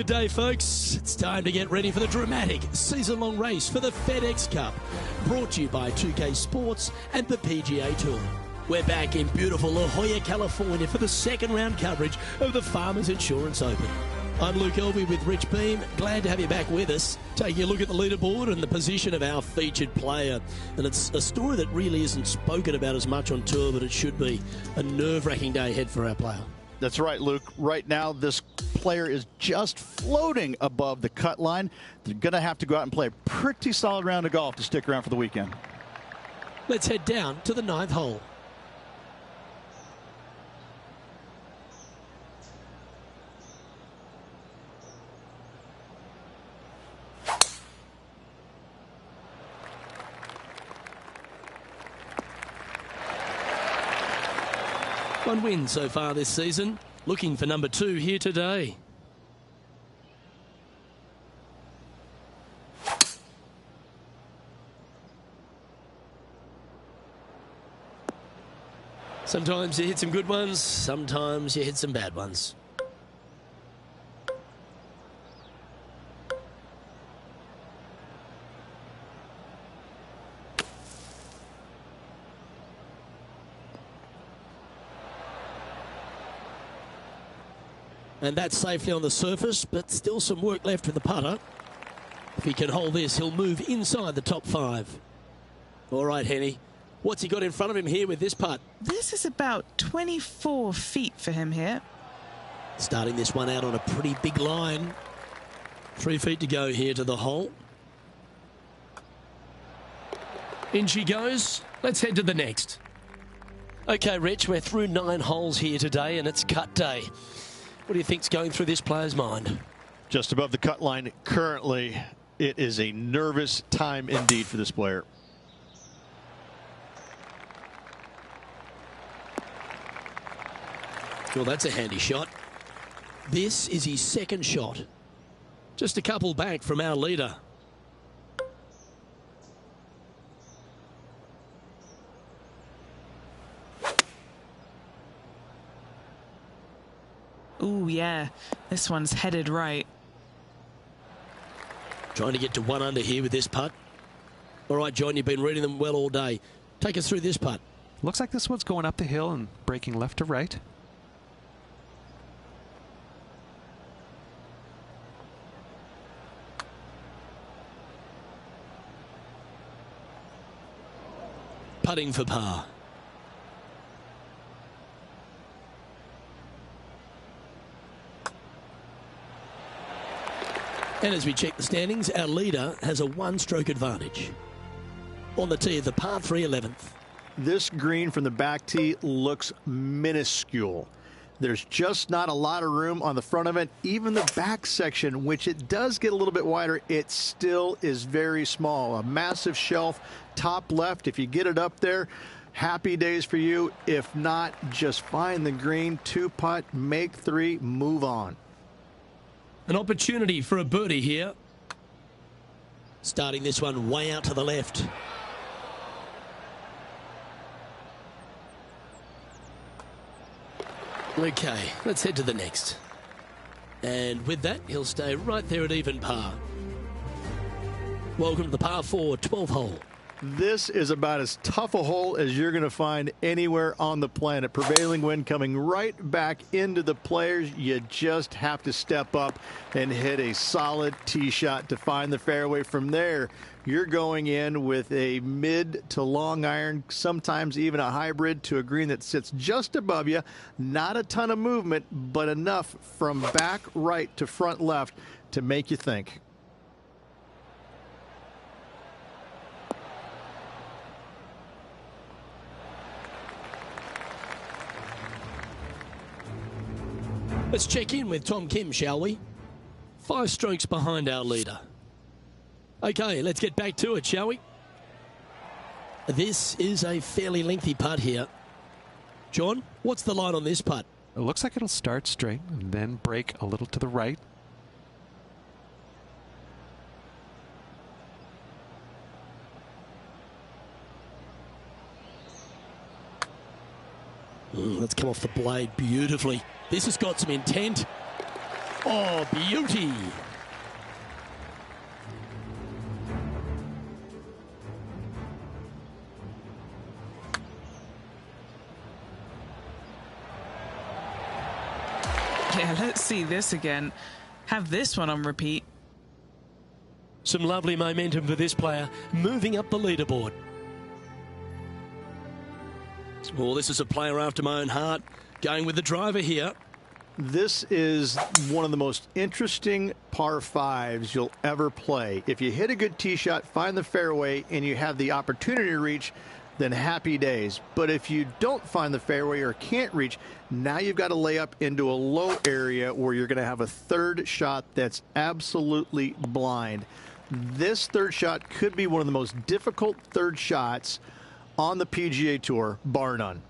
Good day, folks. It's time to get ready for the dramatic season-long race for the FedEx Cup, brought to you by 2K Sports and the PGA Tour. We're back in beautiful La Jolla, California for the second round coverage of the Farmers Insurance Open. I'm Luke Elvey with Rich Beam. Glad to have you back with us, taking a look at the leaderboard and the position of our featured player. And it's a story that really isn't spoken about as much on tour, but it should be a nerve-wracking day ahead for our player. That's right, Luke. Right now, this player is just floating above the cut line. They're going to have to go out and play a pretty solid round of golf to stick around for the weekend. Let's head down to the 9th hole. One win so far this season. Looking for number 2 here today. Sometimes you hit some good ones, sometimes you hit some bad ones. And that's safely on the surface, but still some work left with the putter. If he can hold this, he'll move inside the top 5. All right, Henny. What's he got in front of him here with this putt? This is about 24 feet for him here. Starting this one out on a pretty big line. 3 feet to go here to the hole. In she goes. Let's head to the next. Okay, Rich, we're through 9 holes here today, and it's cut day. What do you think's going through this player's mind? Just above the cut line currently. It is a nervous time indeed for this player. Well, that's a handy shot. This is his second shot. Just a couple back from our leader. Ooh, yeah. This one's headed right. Trying to get to 1 under here with this putt. All right, John, you've been reading them well all day. Take us through this putt. Looks like this one's going up the hill and breaking left to right. Putting for par. And as we check the standings, our leader has a 1-stroke advantage. On the tee of the par 3 11th. This green from the back tee looks minuscule. There's just not a lot of room on the front of it. Even the back section, which it does get a little bit wider, it still is very small. A massive shelf, top left. If you get it up there, happy days for you. If not, just find the green, 2-putt, make 3, move on. An opportunity for a birdie here. Starting this one way out to the left. Okay, let's head to the next. And with that, he'll stay right there at even par. Welcome to the par 4 12th hole. This is about as tough a hole as you're going to find anywhere on the planet. Prevailing wind coming right back into the players. You just have to step up and hit a solid tee shot to find the fairway. From there, you're going in with a mid to long iron, sometimes even a hybrid to a green that sits just above you. Not a ton of movement, but enough from back right to front left to make you think. Let's check in with Tom Kim, shall we? 5 strokes behind our leader. Okay, let's get back to it, shall we? This is a fairly lengthy putt here. John, what's the line on this putt? It looks like it'll start straight and then break a little to the right. Let's come off the blade beautifully. This has got some intent. Oh, beauty. Yeah, let's see this again. Have this one on repeat. Some lovely momentum for this player, moving up the leaderboard. Well, this is a player after my own heart, going with the driver here. This is one of the most interesting par fives you'll ever play. If you hit a good tee shot, find the fairway, and you have the opportunity to reach, then happy days. But if you don't find the fairway or can't reach, now you've got to lay up into a low area where you're going to have a third shot that's absolutely blind. This third shot could be one of the most difficult third shots on the PGA Tour, bar none.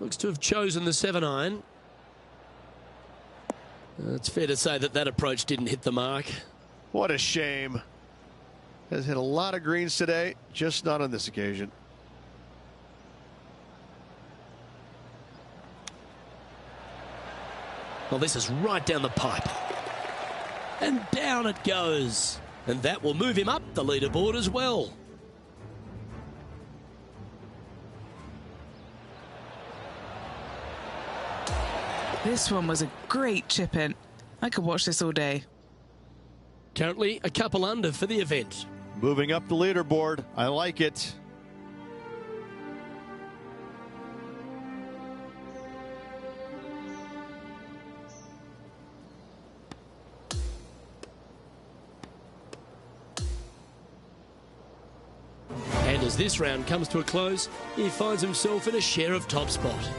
Looks to have chosen the 7-iron. It's fair to say that that approach didn't hit the mark. What a shame. Has hit a lot of greens today, just not on this occasion. Well, this is right down the pipe. And down it goes. And that will move him up the leaderboard as well. This one was a great chip in. I could watch this all day. Currently a couple under for the event. Moving up the leaderboard. I like it. And as this round comes to a close, he finds himself in a share of top spot.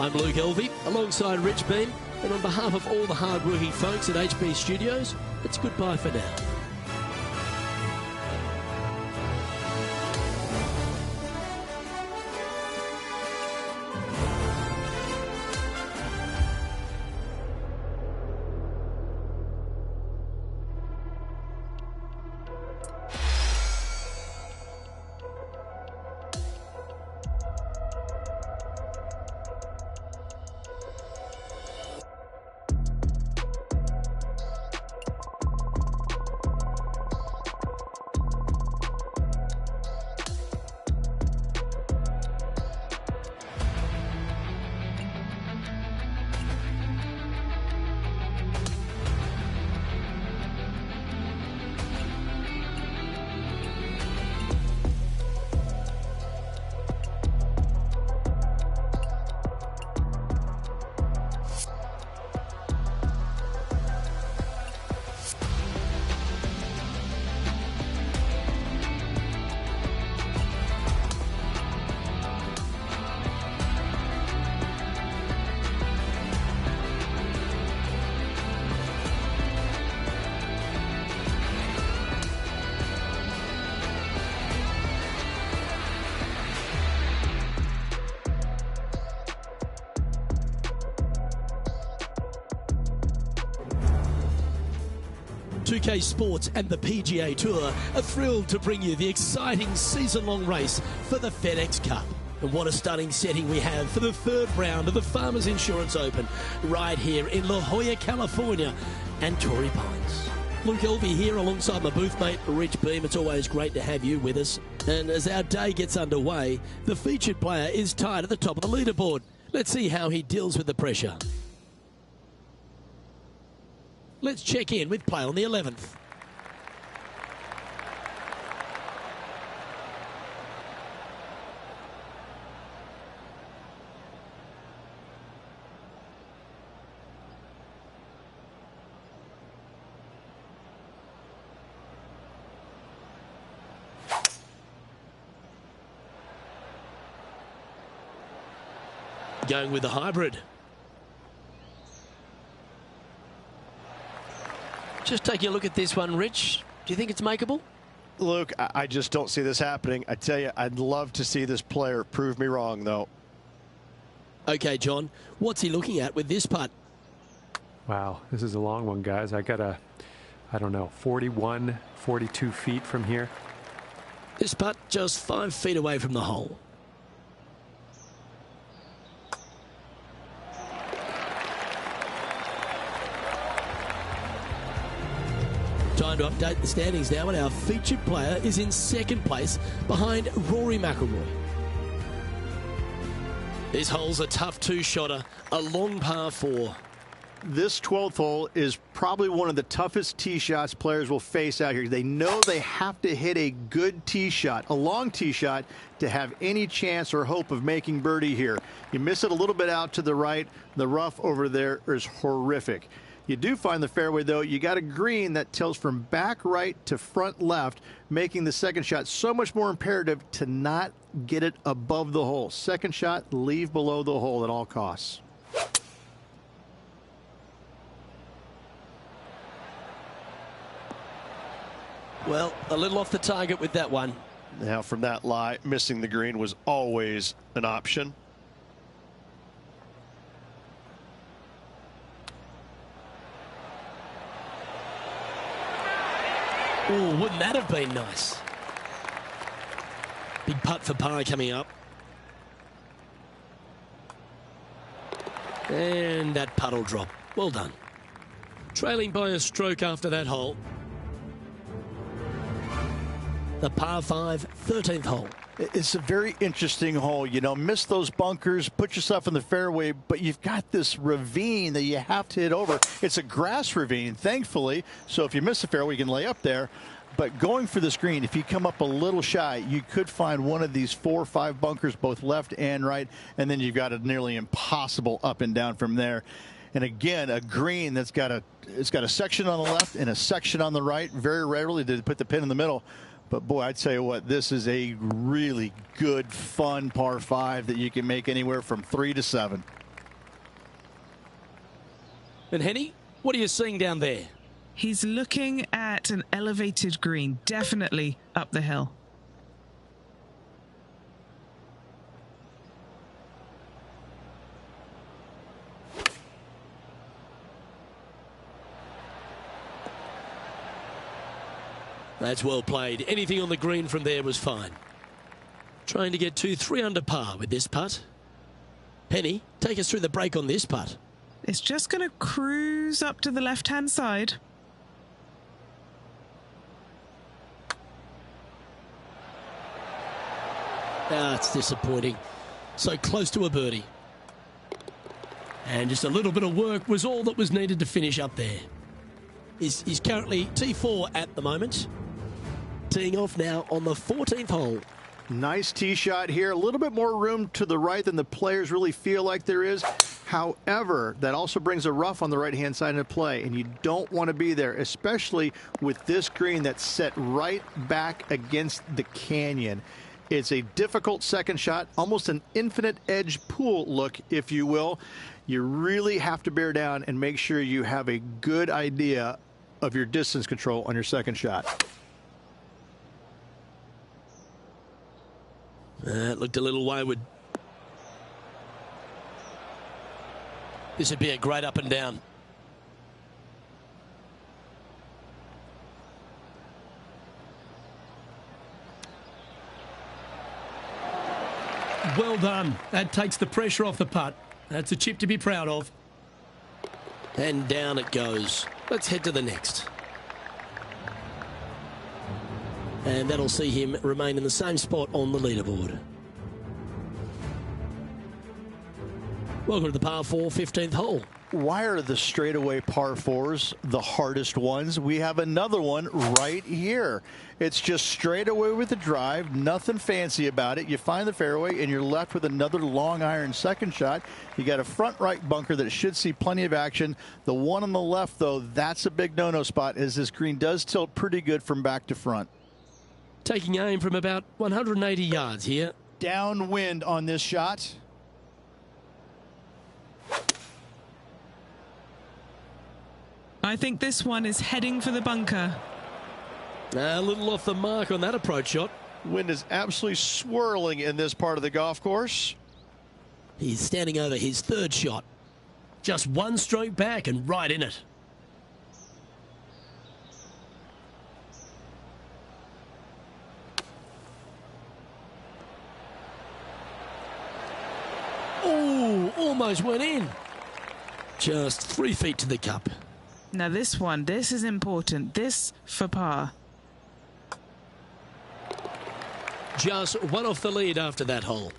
I'm Luke Elvey, alongside Rich Beam, and on behalf of all the hard-working folks at HB Studios, it's goodbye for now. UK Sports and the PGA Tour are thrilled to bring you the exciting season-long race for the FedEx Cup. And what a stunning setting we have for the third round of the Farmers Insurance Open right here in La Jolla, California and Torrey Pines. Luke Elvey here alongside my booth mate Rich Beam. It's always great to have you with us. And as our day gets underway, the featured player is tied at the top of the leaderboard. Let's see how he deals with the pressure. Let's check in with play on the 11th. Going with the hybrid. Just taking a look at this one, Rich. Do you think it's makeable? Luke, I just don't see this happening. I tell you, I'd love to see this player prove me wrong, though. Okay, John. What's he looking at with this putt? Wow, this is a long one, guys. I got I don't know, 41, 42 feet from here. This putt just 5 feet away from the hole. Time to update the standings now, and our featured player is in second place behind Rory McIlroy. This hole's a tough two-shotter, a long par 4. This 12th hole is probably one of the toughest tee shots players will face out here. They know they have to hit a good tee shot, a long tee shot, to have any chance or hope of making birdie here. You miss it a little bit out to the right. The rough over there is horrific. You do find the fairway, though. You got a green that tilts from back right to front left, making the second shot so much more imperative to not get it above the hole. Second shot, leave below the hole at all costs. Well, a little off the target with that one. Now from that lie, missing the green was always an option. Oh, wouldn't that have been nice? Big putt for par coming up. And that putt will drop. Well done. Trailing by a stroke after that hole. The par 5, 13th hole. It's a very interesting hole. You know, miss those bunkers, put yourself in the fairway, but you've got this ravine that you have to hit over. It's a grass ravine, thankfully, so if you miss the fairway, you can lay up there. But going for this green, if you come up a little shy, you could find one of these 4 or 5 bunkers, both left and right, and then you've got a nearly impossible up and down from there. And again, a green that's got a section on the left and a section on the right. Very rarely do they put the pin in the middle. But boy, I tell you what, this is a really good, fun par 5 that you can make anywhere from 3 to 7. And Henny, what are you seeing down there? He's looking at an elevated green, definitely up the hill. That's well played. Anything on the green from there was fine. Trying to get to 3 under par with this putt. Penny, take us through the break on this putt. It's just going to cruise up to the left-hand side. Ah, it's disappointing. So close to a birdie. And just a little bit of work was all that was needed to finish up there. He's currently T4 at the moment. Teeing off now on the 14th hole. Nice tee shot here. A little bit more room to the right than the players really feel like there is. However, that also brings a rough on the right-hand side into play, and you don't want to be there, especially with this green that's set right back against the canyon. It's a difficult second shot, almost an infinite edge pool look, if you will. You really have to bear down and make sure you have a good idea of your distance control on your second shot. It looked a little wayward. This would be a great up and down. Well done. That takes the pressure off the putt. That's a chip to be proud of. And down it goes. Let's head to the next. And that'll see him remain in the same spot on the leaderboard. Welcome to the par 4 15th hole. Why are the straightaway par 4s the hardest ones? We have another one right here. It's just straight away with the drive, nothing fancy about it. You find the fairway and you're left with another long iron second shot. You got a front right bunker that should see plenty of action. The one on the left, though, that's a big no-no spot, as this green does tilt pretty good from back to front. Taking aim from about 180 yards here. Downwind on this shot. I think this one is heading for the bunker. A little off the mark on that approach shot. Wind is absolutely swirling in this part of the golf course. He's standing over his third shot. Just one stroke back and right in it. Oh, almost went in. Just 3 feet to the cup. Now this is important. This for par. Just one off the lead after that hole.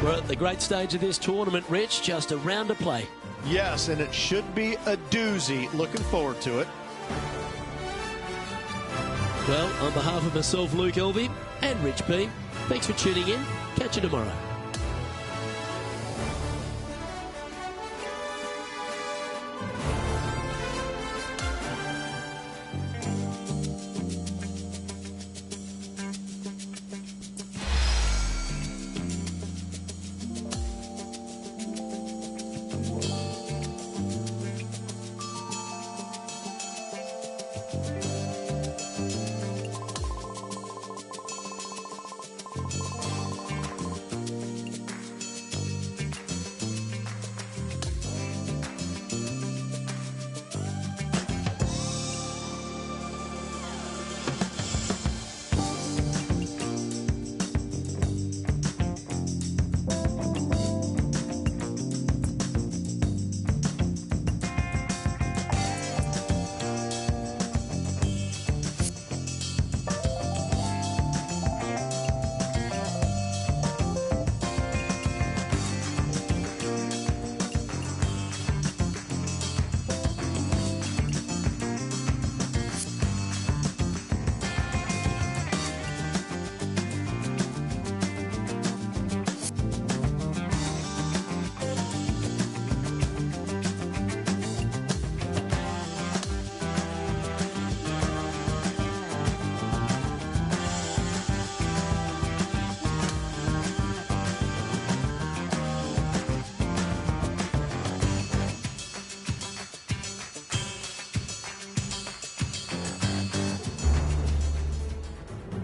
We're at the great stage of this tournament, Rich. Just a round to play. Yes, and it should be a doozy. Looking forward to it. Well, on behalf of myself, Luke Elvey, and Rich B, thanks for tuning in. Catch you tomorrow.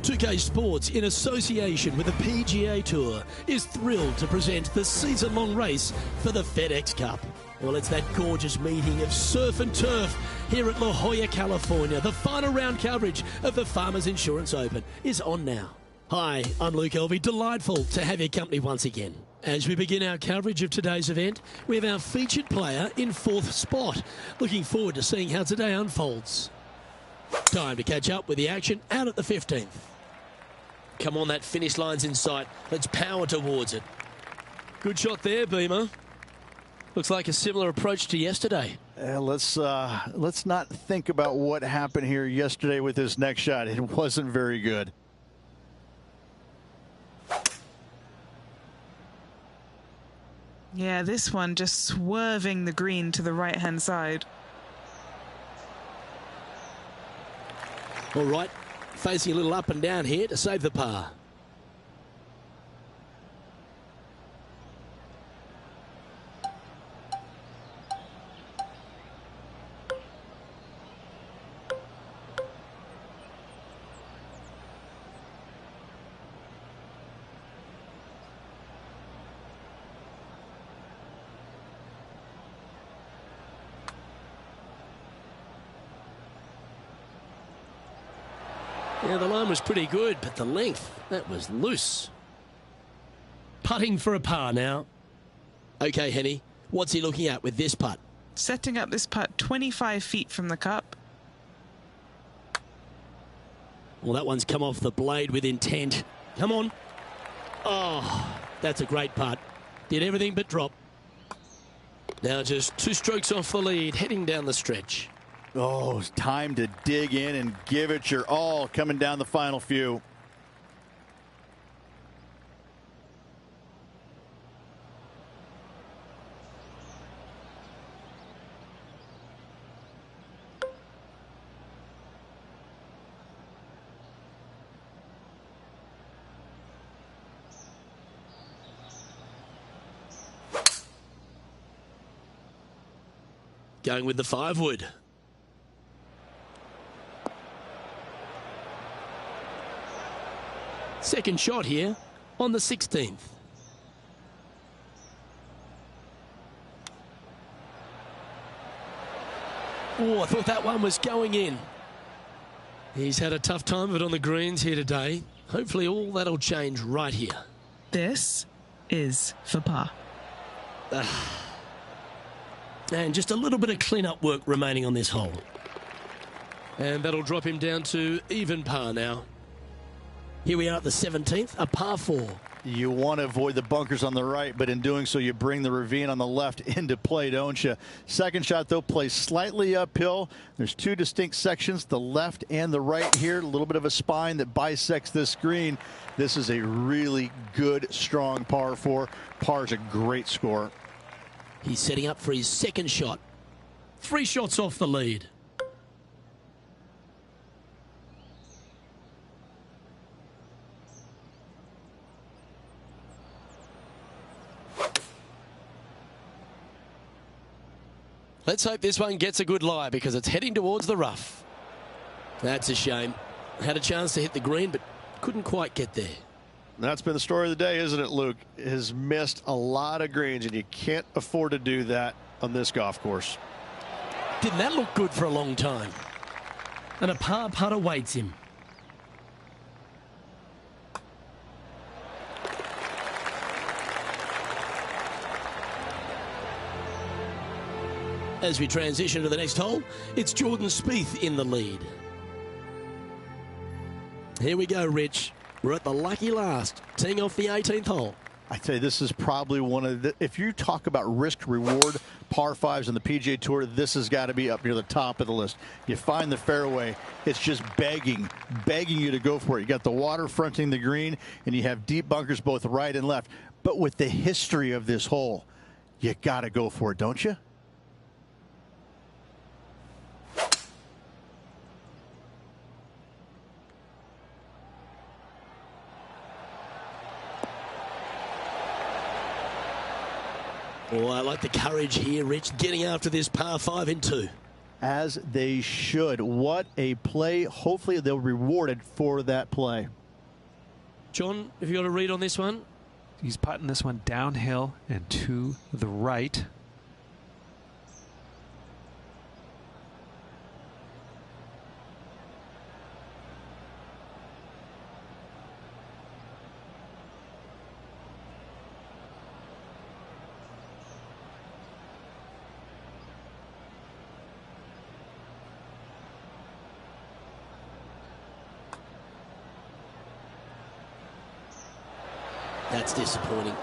YEEAAH Sports, in association with the PGA Tour, is thrilled to present the season-long race for the FedEx Cup. Well, it's that gorgeous meeting of surf and turf here at La Jolla, California. The final round coverage of the Farmers Insurance Open is on now. Hi, I'm Luke Elvey. Delightful to have your company once again. As we begin our coverage of today's event, we have our featured player in fourth spot. Looking forward to seeing how today unfolds. Time to catch up with the action out at the 15th. Come on, that finish line's in sight. Let's power towards it. Good shot there, Beamer. Looks like a similar approach to yesterday. Let's not think about what happened here yesterday with this next shot. It wasn't very good. Yeah, this one just swerving the green to the right-hand side. All right, facing a little up and down here to save the par. Yeah, the line was pretty good, but the length, that was loose. Putting for a par now. Okay, Henny, what's he looking at with this putt? Setting up this putt 25 feet from the cup. Well, that one's come off the blade with intent. Come on. Oh, that's a great putt. Did everything but drop. Now just 2 strokes off the lead, heading down the stretch. Oh, it's time to dig in and give it your all coming down the final few. Going with the 5-wood. Second shot here on the 16th. Oh, I thought that one was going in. He's had a tough time of it on the greens here today. Hopefully all that'll change right here. This is for par. And just a little bit of clean-up work remaining on this hole. And that'll drop him down to even par now. Here we are at the 17th, a par 4. You want to avoid the bunkers on the right, but in doing so, you bring the ravine on the left into play, don't you? Second shot, though, plays slightly uphill. There's two distinct sections, the left and the right here. A little bit of a spine that bisects this green. This is a really good, strong par 4. Par's a great score. He's setting up for his second shot. 3 shots off the lead. Let's hope this one gets a good lie because it's heading towards the rough. That's a shame. Had a chance to hit the green, but couldn't quite get there. That's been the story of the day, isn't it, Luke? Has missed a lot of greens, and you can't afford to do that on this golf course. Didn't that look good for a long time? And a par putt awaits him. As we transition to the next hole, it's Jordan Spieth in the lead. Here we go, Rich. We're at the lucky last, teeing off the 18th hole. I tell you, this is probably one of the, if you talk about risk reward par 5s on the PGA Tour, this has got to be up near the top of the list. You find the fairway, it's just begging you to go for it. You got the water fronting the green, and you have deep bunkers both right and left. But with the history of this hole, you got to go for it, don't you? Oh, I like the courage here, Rich, getting after this par 5 in 2. As they should. What a play. Hopefully they'll be rewarded for that play. John, have you got a read on this one? He's putting this one downhill and to the right. That's disappointing.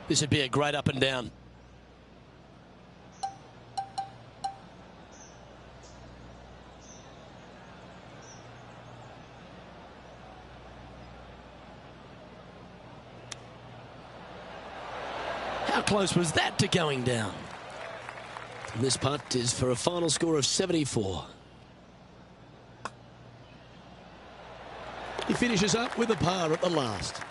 This would be a great up and down. How close was that to going down? And this putt is for a final score of 74. He finishes up with a par at the last.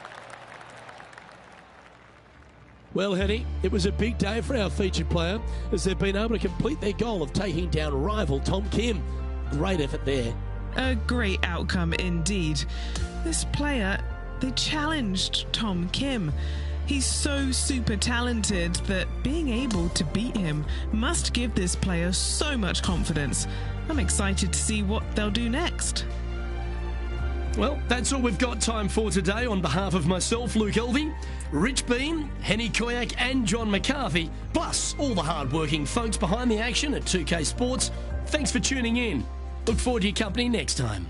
Well, Henny, it was a big day for our featured player as they've been able to complete their goal of taking down rival Tom Kim. Great effort there. A great outcome indeed. This player, they challenged Tom Kim. He's so super talented that being able to beat him must give this player so much confidence. I'm excited to see what they'll do next. Well, that's all we've got time for today. On behalf of myself, Luke Elvey, Rich Bean, Henny Koyak and John McCarthy, plus all the hard-working folks behind the action at 2K Sports, thanks for tuning in. Look forward to your company next time.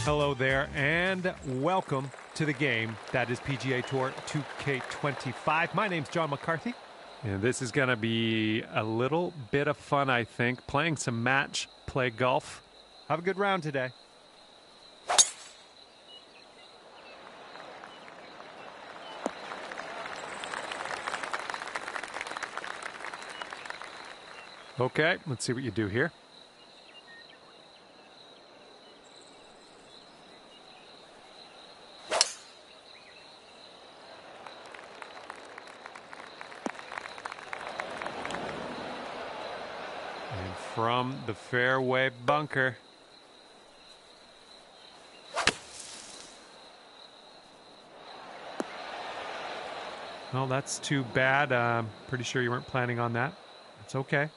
Hello there, and welcome to the game that is PGA Tour 2K25. My name's John McCarthy, and this is going to be a little bit of fun, I think, playing some match play golf. Have a good round today. Okay, let's see what you do here. And from the fairway bunker. Well, that's too bad. I'm pretty sure you weren't planning on that. It's okay.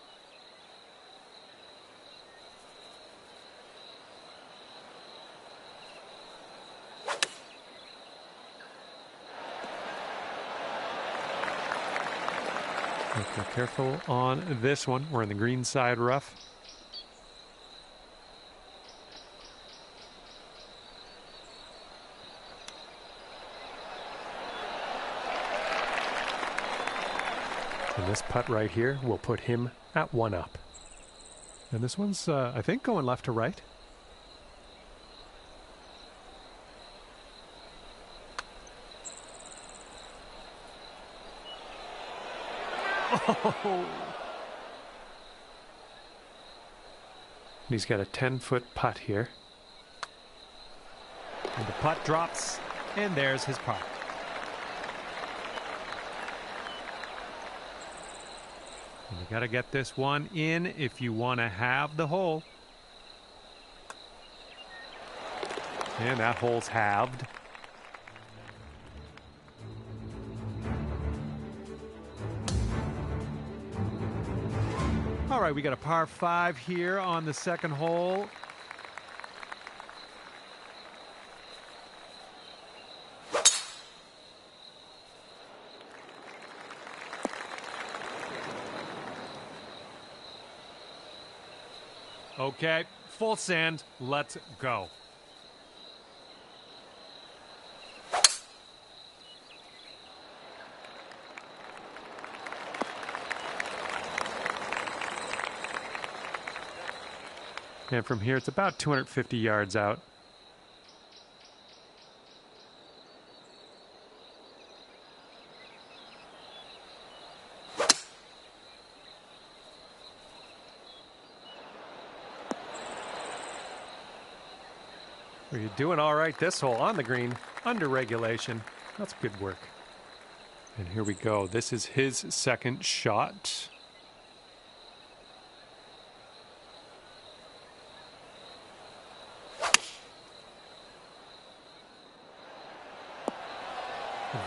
Okay, careful on this one. We're in the green side rough. And this putt right here will put him at 1 up. And this one's, I think, going left to right. Oh. He's got a 10-foot putt here. And the putt drops, and there's his putt. And you got to get this one in if you want to have the hole. And that hole's halved. All right, we got a par 5 here on the second hole. Okay, full sand, let's go. And from here, it's about 250 yards out. Well, you're doing all right this hole on the green, under regulation. That's good work. And here we go. This is his second shot.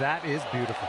That is beautiful.